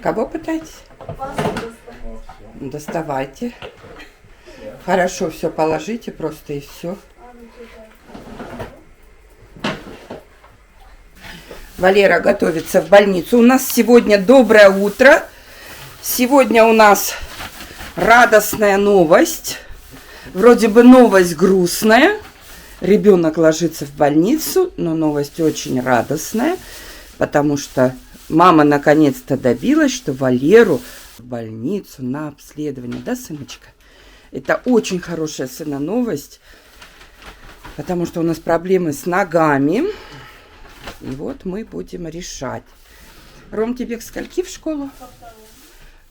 Кого пытаетесь? Пасту достать. Доставайте. Хорошо, все положите просто и все. Валера готовится в больницу. У нас сегодня доброе утро. Сегодня у нас радостная новость. Вроде бы новость грустная. Ребенок ложится в больницу, но новость очень радостная, потому что мама наконец-то добилась, что Валеру в больницу на обследование. Да, сыночка? Это очень хорошая, сына, новость, потому что у нас проблемы с ногами. И вот мы будем решать. Ром, тебе к скольки в школу?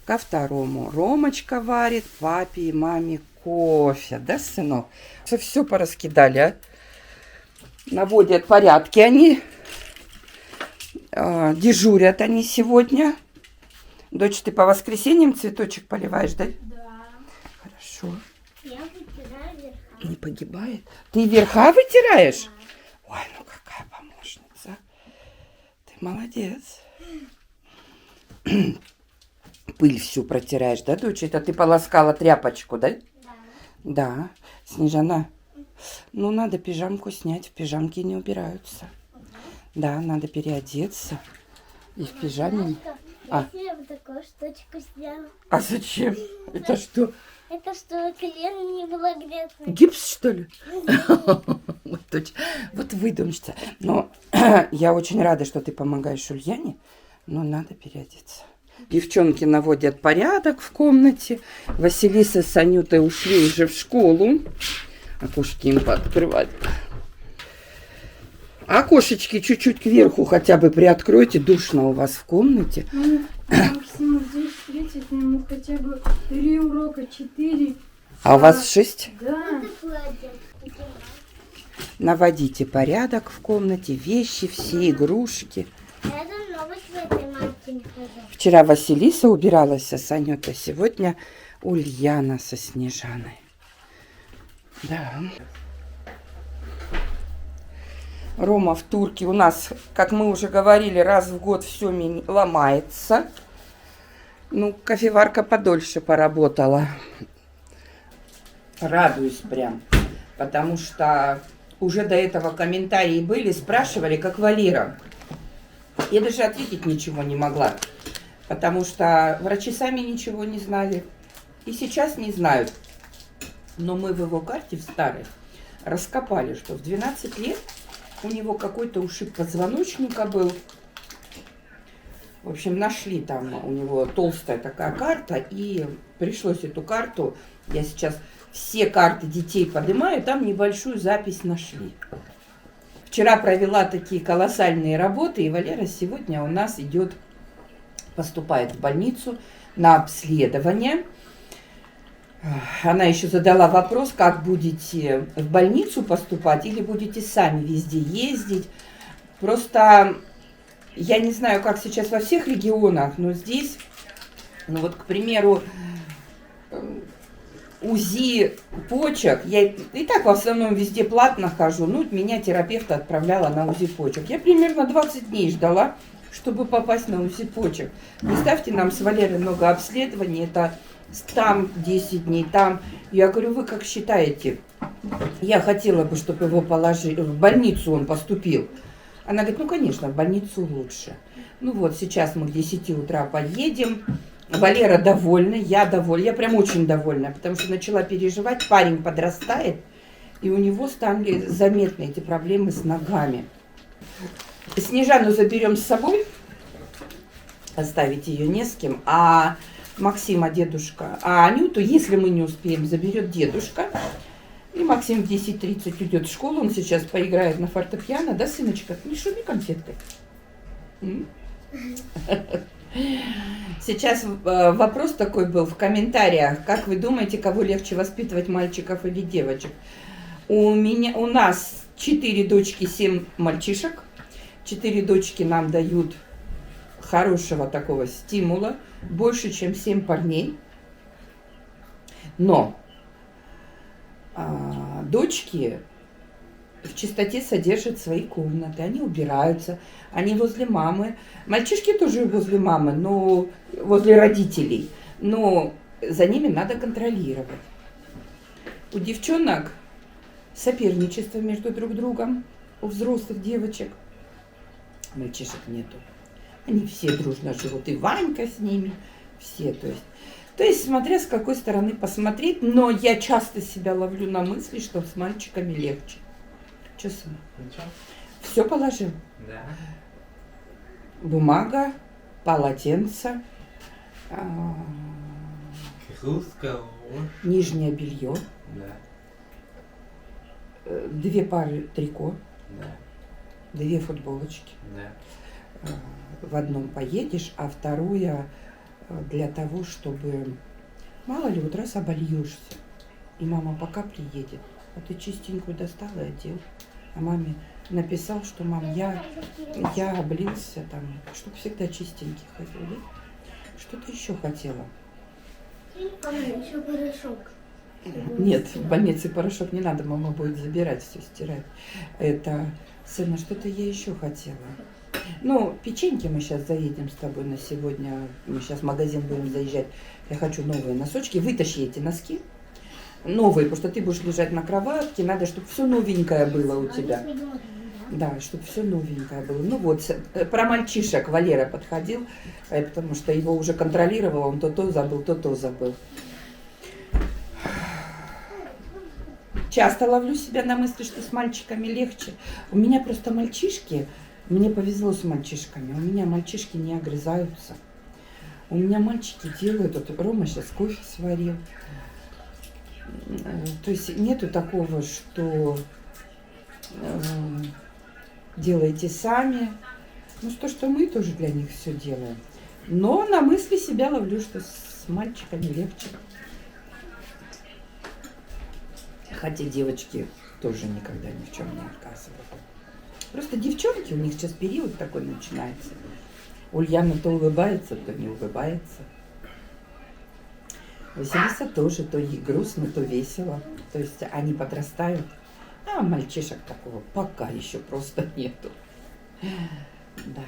Ко второму. Ромочка варит папе и маме кофе. Да, сынок? Все пораскидали, а? Наводят порядки они. Дежурят они сегодня. Дочь, ты по воскресеньям цветочек поливаешь, да? Да. Хорошо. Я вытираю верха. Не погибает? Ты верха вытираешь? Да. Ой, ну какая помощница. Ты молодец. Пыль всю протираешь, да, дочь? Это ты полоскала тряпочку, да? Да. Да. Снежана, ну надо пижамку снять. В пижамке не убираются. Да, надо переодеться. И в пижаме... Я вот такую штучку сделала. А зачем? Это что? Это что, колено не было грязно. Гипс, что ли? Вот выдумщица. Но я очень рада, что ты помогаешь Ульяне, но надо переодеться. Девчонки наводят порядок в комнате. Василиса с Анютой ушли уже в школу. Окошки им пооткрывать. Окошечки чуть-чуть кверху хотя бы приоткройте. Душно у вас в комнате. Максиму здесь встретить, ему хотя бы 3 урока, 4. А у вас 6? Да. Наводите порядок в комнате. Вещи, все игрушки. Это новость в этой марке не хожу. Вчера Василиса убиралась с Анютой, сегодня Ульяна со Снежаной. Да. Рома в турке у нас, как мы уже говорили, раз в год все ломается. Ну, кофеварка подольше поработала. Радуюсь прям, потому что уже до этого комментарии были, спрашивали, как Валера. Я даже ответить ничего не могла, потому что врачи сами ничего не знали. И сейчас не знают. Но мы в его карте в старой раскопали, что в 12 лет у него какой-то ушиб позвоночника был. В общем, нашли там у него толстая такая карта, и пришлось эту карту, я сейчас все карты детей поднимаю, там небольшую запись нашли. Вчера провела такие колоссальные работы, и Валера сегодня у нас поступает в больницу на обследование. Она еще задала вопрос, как будете в больницу поступать или будете сами везде ездить. Просто я не знаю, как сейчас во всех регионах, но здесь, ну вот, к примеру, УЗИ почек, я и так в основном везде платно хожу, ну, меня терапевт отправляла на УЗИ почек. Я примерно 20 дней ждала, чтобы попасть на УЗИ почек. Представьте, нам с Валерой много обследований, это там 10 дней, там. Я говорю, вы как считаете? Я хотела бы, чтобы его положили, в больницу он поступил. Она говорит, ну, конечно, в больницу лучше. Ну вот, сейчас мы к 10 утра поедем. Валера довольна, я довольна, я прям очень довольна, потому что начала переживать, парень подрастает, и у него стали заметны эти проблемы с ногами. Снежану заберем с собой, оставить ее не с кем, а Максима дедушка, а Анюту, если мы не успеем, заберет дедушка. И Максим в 10:30 уйдет в школу, он сейчас поиграет на фортепиано, да, сыночка? Не шуми конфеткой. Сейчас вопрос такой был в комментариях. Как вы думаете, кого легче воспитывать, мальчиков или девочек? У нас 4 дочки, 7 мальчишек. 4 дочки нам дают хорошего такого стимула, больше, чем 7 парней. Но дочки в чистоте содержат свои комнаты, они убираются, они возле мамы. Мальчишки тоже возле мамы, но возле родителей, но за ними надо контролировать. У девчонок соперничество между друг другом, у взрослых девочек. Мальчишек нету. Они все дружно живут, и Ванька с ними, все, то есть, смотря с какой стороны посмотреть, но я часто себя ловлю на мысли, что с мальчиками легче. Что с ним? Все положил. Да. Бумага, полотенце, Русского. нижнее белье, Да. 2 пары трико, Да. 2 футболочки. Да. В одном поедешь, а второе для того, чтобы, мало ли, вот раз обольешься, и мама пока приедет, а ты чистенькую достала и одел. А маме написал, что мам, я облился там, чтобы всегда чистенький ходил, да? Что ты еще хотела? Еще порошок. Нет, в больнице порошок не надо, мама будет забирать, все стирать. Это, сына, что-то я еще хотела. Ну, печеньки мы сейчас заедем с тобой на сегодня. Мы сейчас в магазин будем заезжать. Я хочу новые носочки. Вытащи эти носки. Новые, потому что ты будешь лежать на кроватке. Надо, чтобы все новенькое было у тебя. Да, чтобы все новенькое было. Ну вот, про мальчишек Валера подходил, потому что его уже контролировал. Он то забыл, то забыл. Часто ловлю себя на мысли, что с мальчиками легче. У меня просто мальчишки, мне повезло с мальчишками, у меня мальчишки не огрызаются. У меня мальчики делают, вот Рома сейчас кофе сварил. То есть нету такого, что делаете сами. Ну что мы тоже для них все делаем. Но на мысли себя ловлю, что с мальчиками легче. Хотя девочки тоже никогда ни в чем не отказывают. Просто девчонки, у них сейчас период такой начинается. Ульяна то улыбается, то не улыбается. Василиса тоже, то ей грустно, то весело. То есть они подрастают. А мальчишек такого пока еще просто нету. Да.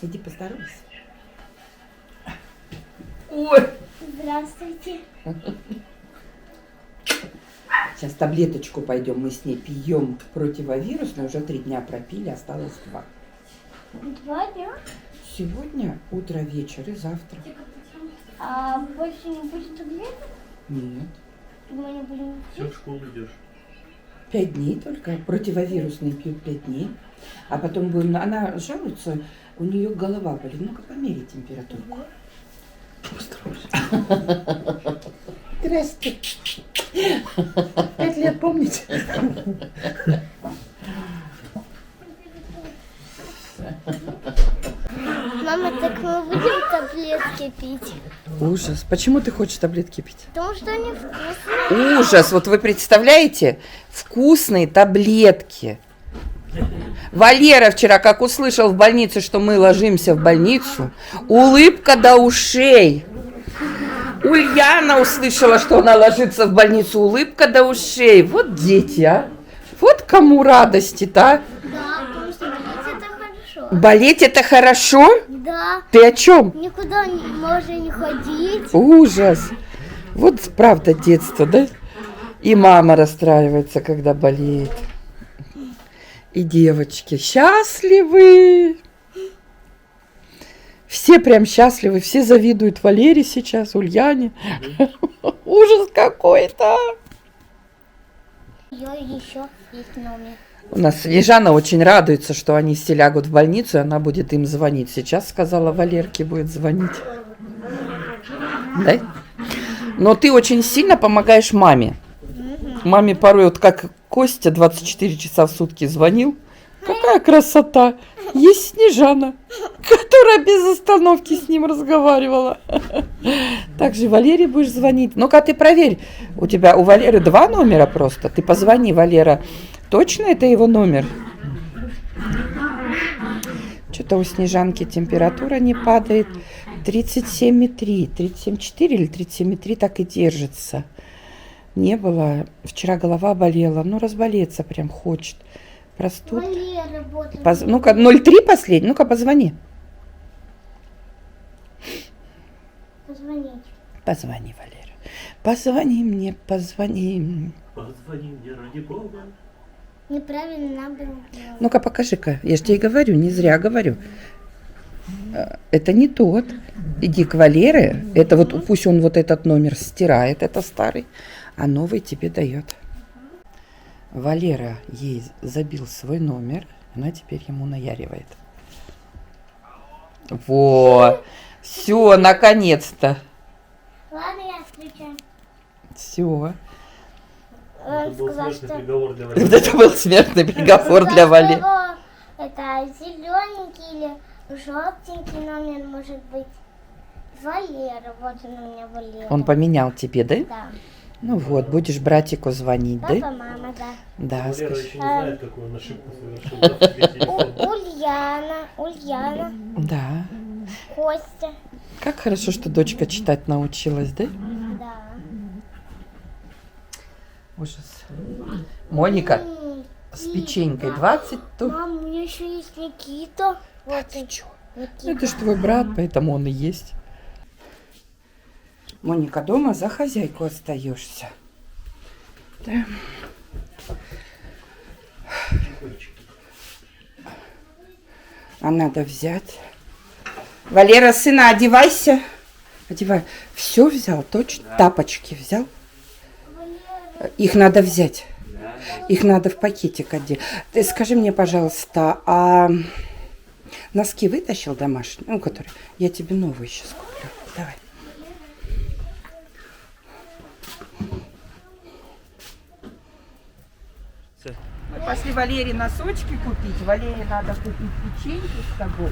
Иди поздоровайся. Ой! Здравствуйте. Сейчас таблеточку пойдем, мы с ней пьем противовирусную, уже 3 дня пропили, осталось 2. 2 дня? Сегодня утро, вечер и завтра. А больше не будет таблеток? Нет. Мы не будем Все, в школу идешь. 5 дней только. Противовирусные пьют 5 дней. А потом будем... Она жалуется, у нее голова болит. Ну-ка померяй температуру. Здрасте. 5 лет помните? Мама, так мы будем таблетки пить? Ужас. Почему ты хочешь таблетки пить? Потому что они вкусные. Ужас. Вот вы представляете? Вкусные таблетки. Валера вчера, как услышал в больнице, что мы ложимся в больницу, улыбка до ушей. Ульяна услышала, что она ложится в больницу, улыбка до ушей. Вот дети, а. Вот кому радости-то, а. Да, потому что болеть это хорошо. Болеть это хорошо? Да. Ты о чем? Никуда можно не ходить. Ужас. Вот правда детство, да? И мама расстраивается, когда болеет. И девочки счастливы. Все прям счастливы, все завидуют Валере сейчас, Ульяне. Ужас какой-то. Еще есть номер. У нас Снежана очень радуется, что они все лягут в больницу, и она будет им звонить. Сейчас сказала, Валерке будет звонить. Да? Но ты очень сильно помогаешь маме. Маме порой, вот как Костя 24 часа в сутки звонил. Какая красота! Есть Снежана, которая без остановки с ним разговаривала. Также Валере будешь звонить. Ну-ка ты проверь. У тебя у Валеры 2 номера просто. Ты позвони, Валера. Точно это его номер? Что-то у Снежанки температура не падает. 37,3. 37,4 или 37,3 так и держится. Не было. Вчера голова болела. Ну, разболеться прям хочет. Простуд. Валера работает. Ну-ка, 03 последний. Ну-ка, позвони. Позвонить. Позвони, Валера. Позвони мне, позвони. Позвони мне, ради бога. Неправильно набрал. Ну-ка, покажи-ка. Я же тебе говорю, не зря говорю. Это не тот. Иди к Валере. Это вот пусть он вот этот номер стирает, это старый, а новый тебе дает. Валера ей забил свой номер, она теперь ему наяривает. Во! Все, наконец-то. Ладно, я встречаю. Все. Он Это был сказал, смертный что... приговор для Вот Валеры. это был смертный приговор для Сказал, Валеры. что это зелененький или желтенький номер может быть. Валера, вот он у меня Валера. Он поменял тебе, да? Да. Ну вот, будешь братику звонить, Папа, да? мама, да. Да, Валера скажи. еще не знает, какую он ошибку совершил. Дав тебе телефон. Ульяна, Да. Костя. Как хорошо, что дочка читать научилась, да? Да. Ужас. Моника с И- печенькой 20, то... Мам, у меня еще есть Никита. Вот Ты он. чё? Никита. Это ж твой брат, поэтому он и есть. Моника, дома за хозяйку остаешься. Да. А надо взять. Валера, сына, одевайся. Одевай. Все взял, точно? Тапочки взял? Их надо взять. Их надо в пакетик одеть. Ты скажи мне, пожалуйста, а носки вытащил домашние? Ну, которые... Я тебе новые сейчас куплю. Давай. Мы пошли Валере носочки купить. Валере надо купить печеньки с собой.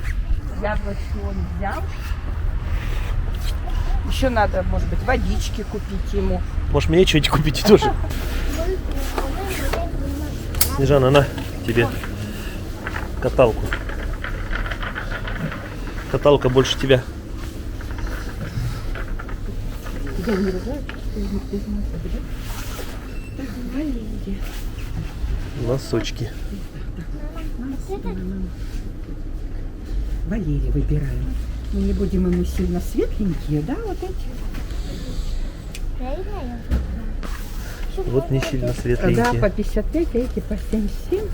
Яблочки он взял. Еще надо, может быть, водички купить ему. Может, мне что-нибудь купить тоже? Снежана, на тебе каталку. Каталка больше тебя. Тебя не ругают? Носочки. Валере выбираем. Мы не будем ему сильно светленькие, да, вот эти? Правильно? Вот не сильно Да, светленькие. по 55, а эти по 77.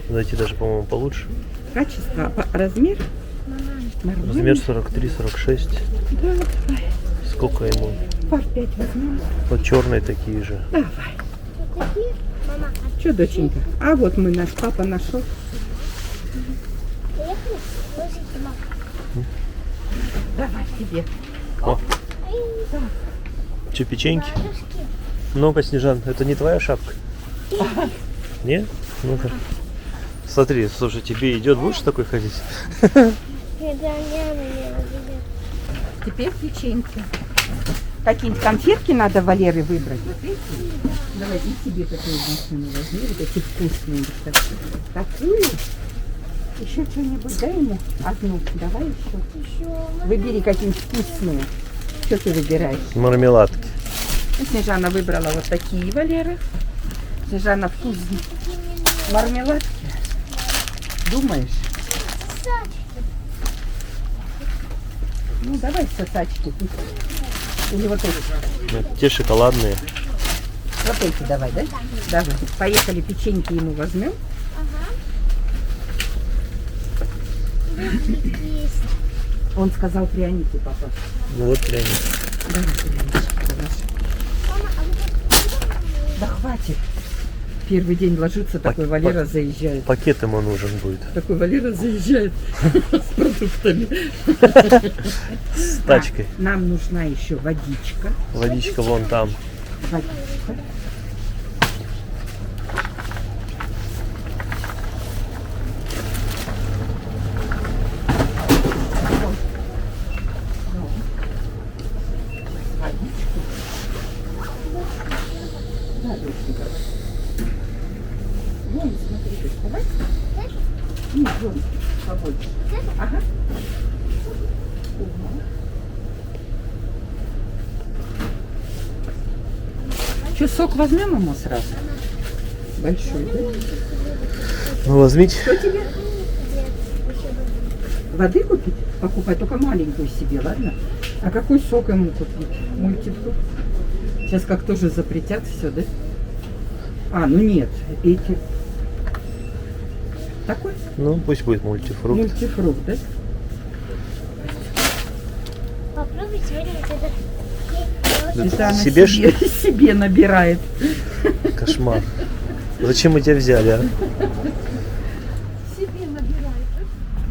Но эти даже, по-моему, получше. Качество, а размер? Нормальный. Размер 43-46. Да, давай. Сколько ему? Пар 5 возьмем. Вот черные такие же. Давай. Какие? Мама, Что, доченька? А вот мы, наш папа нашел. поехали? Ложите, мама. Давай тебе. Че, печеньки? Ладушки. Ну-ка, Снежан, это не твоя шапка? Нет? Ну-ка. Смотри, слушай, тебе идет, будешь такой ходить? Это не видит. Теперь печеньки. Какие-нибудь конфетки надо Валере выбрать. Вот эти. Давай и себе такую машину возьми. Вот эти вкусные. Вот такую. Еще что-нибудь дай ему одну. Давай еще. Выбери какие-нибудь вкусные. Что ты выбираешь? Мармеладки. Ну, Снежана выбрала вот такие, Валера. Снежана вкусные. Мармеладки. Думаешь? Ну, давай сосачки. Или вот эти. Те шоколадные. Вот эти давай, да? Давай. Поехали, печеньки ему возьмем. Есть. Он сказал пряники, папа. Ну вот прям. Давай прянички наши. Мама, а вот Да хватит. Первый день ложится, такой Валера заезжает. Пакет ему нужен будет. Такой Валера заезжает с продуктами. С тачкой. Нам нужна еще водичка. Водичка вон там. Водичка. Вон, смотри, давай. Нет, вон, побольше. Ага. Что, сок возьмем ему сразу? Большой, да? Ну, возьмите. Что тебе? Воды купить? Покупать только маленькую себе, ладно? А какой сок ему купить? Мультифрукт? Сейчас как тоже запретят все, да? А, ну нет, эти... Такой? Ну, пусть будет мультифрукт. Мультифрукт, да? Попробуй сегодня вот это. Это она Себе себе набирает. Кошмар. Зачем мы тебя взяли, а?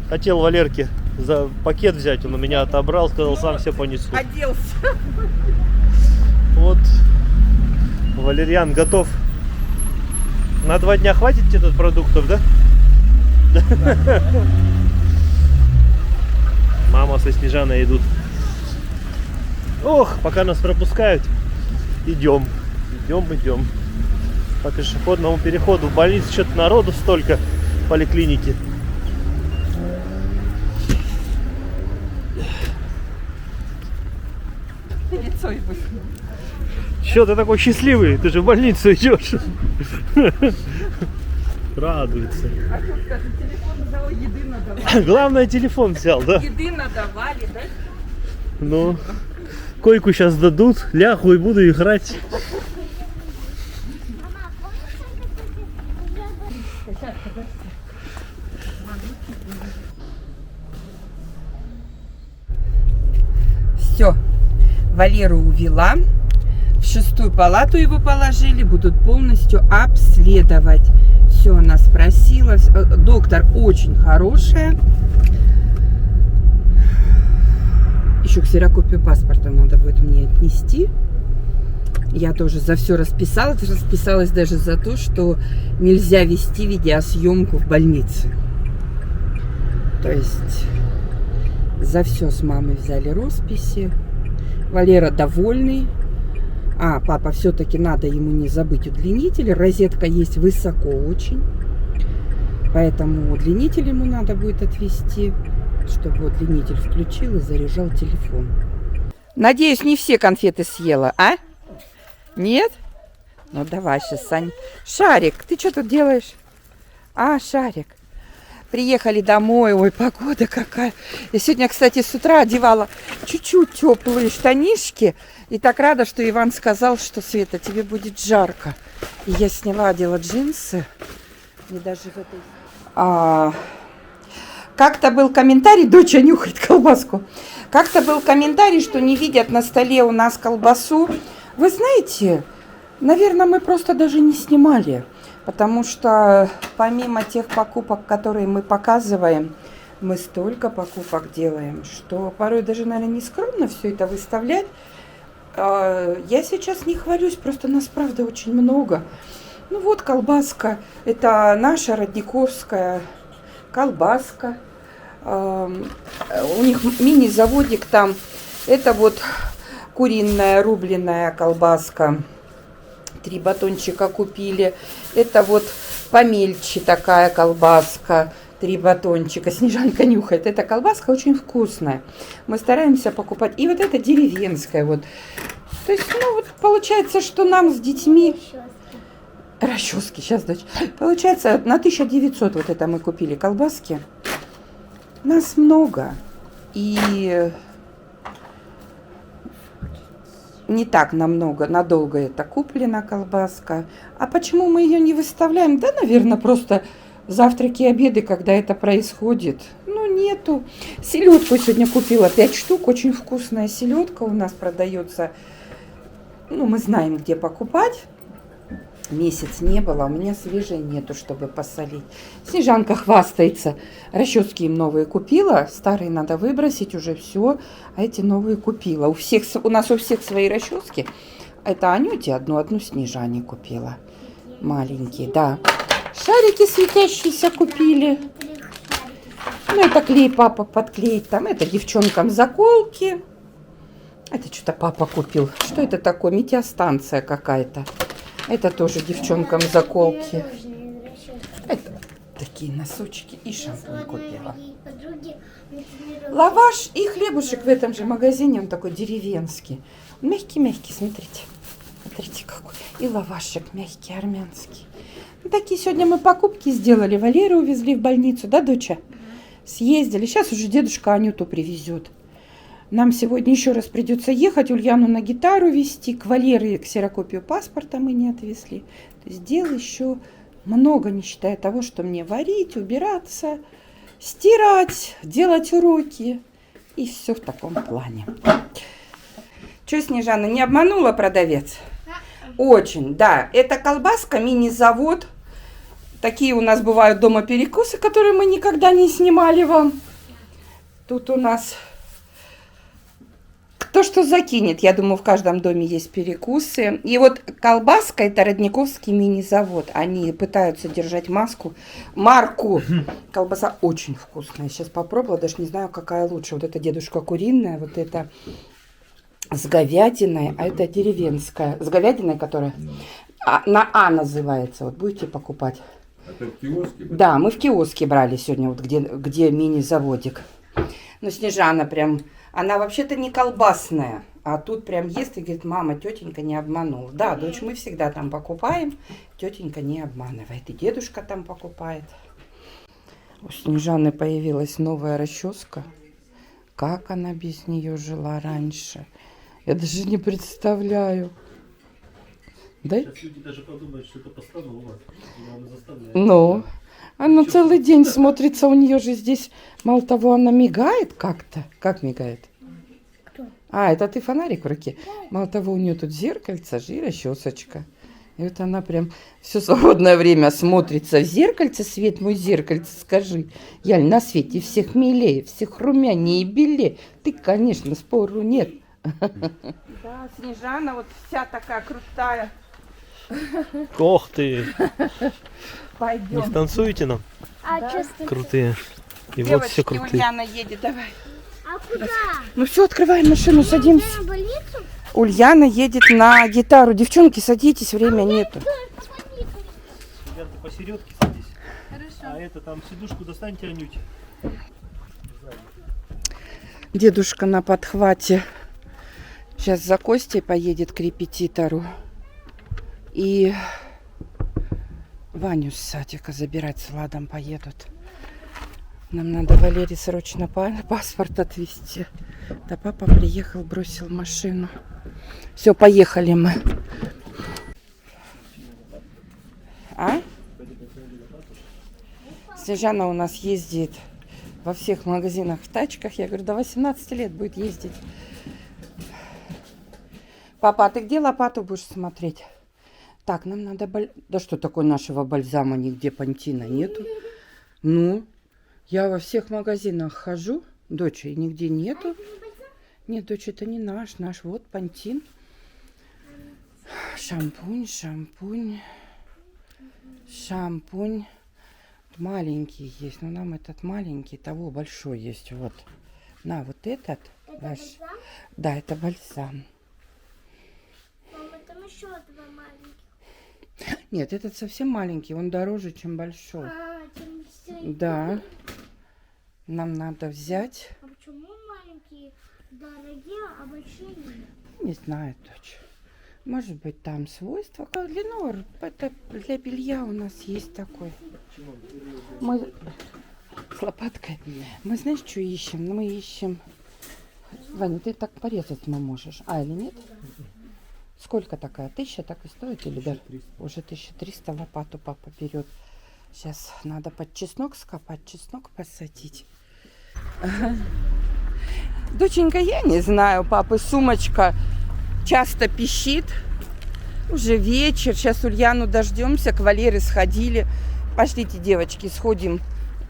Хотел Валерке за пакет взять, он у меня отобрал, сказал, сам все понесу. Оделся. Вот, Валерьян готов. На 2 дня хватит тебе тут продуктов, да? Мама со Снежаной идут. Ох, пока нас пропускают, идем. Идем. По пешеходному переходу. В больнице что-то народу столько, в поликлинике. Лицо его. Че ты такой счастливый? Ты же в больницу идешь. Радуется. А что скажет, телефон взял, еды надавали. Главное, телефон взял, да? Еды надавали, да? Ну, койку сейчас дадут, ляху и буду играть. Все, Валеру увела, в 6-ю палату его положили, будут полностью обследовать. Все, она спросила, доктор очень хорошая. Еще ксерокопию паспорта надо будет мне отнести. Я тоже за все расписалась. Расписалась даже за то, что нельзя вести видеосъемку в больнице. То есть за все с мамой взяли росписи. Валера довольный. А, папа, все-таки надо ему не забыть удлинитель. Розетка есть высоко очень. Поэтому удлинитель ему надо будет отвезти, чтобы удлинитель включил и заряжал телефон. Надеюсь, не все конфеты съела, а? Нет? Ну давай сейчас, Сань. Шарик, ты что тут делаешь? А, Шарик. Приехали домой. Ой, погода какая. Я сегодня, кстати, с утра одевала чуть-чуть теплые штанишки. И так рада, что Иван сказал, что, Света, тебе будет жарко. И я сняла, одела джинсы. И даже в этой... Как-то был комментарий, доча нюхает колбаску. Как-то был комментарий, что не видят на столе у нас колбасу. Вы знаете, наверное, мы просто даже не снимали. Потому что помимо тех покупок, которые мы показываем, мы столько покупок делаем, что порой даже, наверное, не скромно все это выставлять. Я сейчас не хвалюсь, просто нас, правда, очень много. Ну вот колбаска, это наша родниковская колбаска. У них мини-заводик там. Это вот куриная рубленая колбаска. 3 батончика купили. Это вот помельче такая колбаска. 3 батончика. Снежанка нюхает. Эта колбаска очень вкусная. Мы стараемся покупать. И вот эта деревенская вот. То есть, ну вот получается, что нам с детьми... Расчески, сейчас, дочь. Получается, на 1900 вот это мы купили колбаски. Нас много. И не так намного, надолго это куплена колбаска. А почему мы ее не выставляем? Да, наверное, просто завтраки, обеды, когда это происходит. Ну, нету. Селедку сегодня купила 5 штук. Очень вкусная селедка у нас продается. Ну, мы знаем, где покупать. Месяц не было, у меня свежей нету, чтобы посолить. Снежанка хвастается. Расчески им новые купила. Старые надо выбросить уже все. А эти новые купила. У нас у всех свои расчески. Это Анюте одну Снежане купила. Маленькие, да. Шарики светящиеся купили. Ну, это клей папа подклеить. Там это девчонкам заколки. Это что-то папа купил. Что это такое? Метеостанция какая-то. Это тоже девчонкам заколки. Это такие носочки и шампунь купила. Лаваш и хлебушек в этом же магазине. Он такой деревенский. Мягкий-мягкий, смотрите. Смотрите какой. И лавашек мягкий, армянский. Ну, такие сегодня мы покупки сделали. Валеру увезли в больницу, да, доча? Съездили. Сейчас уже дедушка Анюту привезет. Нам сегодня еще раз придется ехать, Ульяну на гитару везти, к Валере ксерокопию паспорта мы не отвезли. То есть дел еще много, не считая того, что мне варить, убираться, стирать, делать уроки. И все в таком плане. Что, Снежана, не обманула продавец? Очень, да. Это колбаска, мини-завод. Такие у нас бывают дома перекусы, которые мы никогда не снимали вам. Тут у нас кто что закинет. Я думаю, в каждом доме есть перекусы. И вот колбаска — это Родниковский мини-завод. Они пытаются держать марку. Колбаса очень вкусная. Сейчас попробовала, даже не знаю, какая лучше. Вот это дедушка куриная, вот это с говядиной, а это деревенская. С говядиной, которая на А называется. Вот будете покупать. Это в киоске? Да, мы в киоске брали сегодня, вот где мини-заводик. Но Снежана прям, она вообще-то не колбасная, а тут прям ест и говорит: мама, тетенька не обманула. Да, дочь, мы всегда там покупаем, тетенька не обманывает. И дедушка там покупает. У Снежаны появилась новая расческа. Как она без нее жила раньше? Я даже не представляю. Да? Сейчас люди даже подумают, что это постанова. Она заставляет. Ну, она целый день смотрится, у нее же здесь, мало того, она мигает как-то. Как мигает? Кто? А, это ты фонарик в руке. Мало того, у нее тут зеркальце, и расчесочка. И вот она прям все свободное время смотрится в зеркальце. Свет, мой зеркальце, скажи. Яль, на свете всех милее, всех румянее и белее. Ты, конечно, спору нет. Да, Снежана вот вся такая крутая. Ох ты! Не Пойдем. станцуете нам? А Да. что с Крутые. И вот Девочки, все крутые. Ульяна едет, давай. А куда? Ну все, открываем машину, садимся. На больницу? Ульяна едет на гитару. Девчонки, садитесь, времени нету. Ребята, посередке садись. Хорошо. А это там сидушку достаньте, Анюте. Дедушка на подхвате. Сейчас за Костей поедет к репетитору. И Ваню с садика забирать с Владом поедут. Нам надо Валере срочно паспорт отвезти. Да папа приехал, бросил машину. Все, поехали мы. А? Снежана у нас ездит во всех магазинах в тачках. Я говорю, до 18 лет будет ездить. Папа, а ты где лопату будешь смотреть? Так, нам надо... Да что такое нашего бальзама? Нигде пантина нету. Ну, я во всех магазинах хожу. Дочь, и нигде нету. Нет, дочь, это не наш. Наш вот пантин. Шампунь, шампунь. Шампунь. Маленький есть, но нам этот маленький, того большой есть. Вот. На, вот этот. Это Ваш. бальзам? Да, это бальзам. Мама, там еще два маленьких. Нет, этот совсем маленький, он дороже, чем большой. А, там все. Да. Нам надо взять. А почему маленькие дорогие, а большие нет? Не знаю, дочь. Может быть, там свойства. Как Ленор, это для белья у нас есть такой. Мы с лопаткой. Мы, знаешь, что ищем? Мы ищем... Ваня, ты так порезать мы можешь. А, или нет? Сколько такая? 1000 так и стоит? Или даже уже 1300 лопату папа берет. Сейчас надо под чеснок скопать, чеснок посадить. Ага. Доченька, я не знаю, папы сумочка часто пищит. Уже вечер. Сейчас Ульяну дождемся. К Валере сходили. Пошлите, девочки, сходим.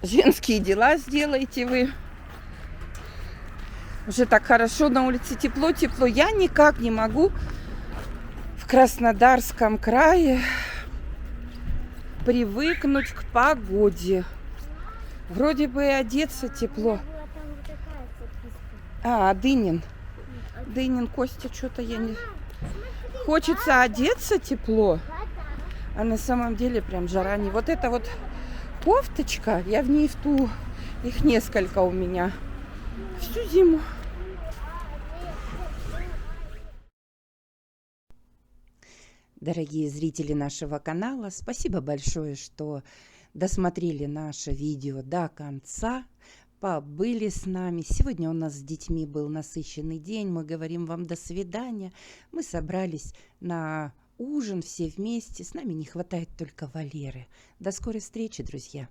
Женские дела сделайте вы. Уже так хорошо на улице, тепло-тепло. Я никак не могу в Краснодарском крае привыкнуть к погоде. Вроде бы и одеться тепло. Была там вот такая записка. А, Дынин. Дынин, Костя, что-то я не... Хочется одеться тепло, а на самом деле прям жара не. Вот эта вот кофточка, я в ней в ту, их несколько у меня, всю зиму. Дорогие зрители нашего канала, спасибо большое, что досмотрели наше видео до конца, побыли с нами. Сегодня у нас с детьми был насыщенный день, мы говорим вам до свидания. Мы собрались на ужин все вместе, с нами не хватает только Валеры. До скорой встречи, друзья!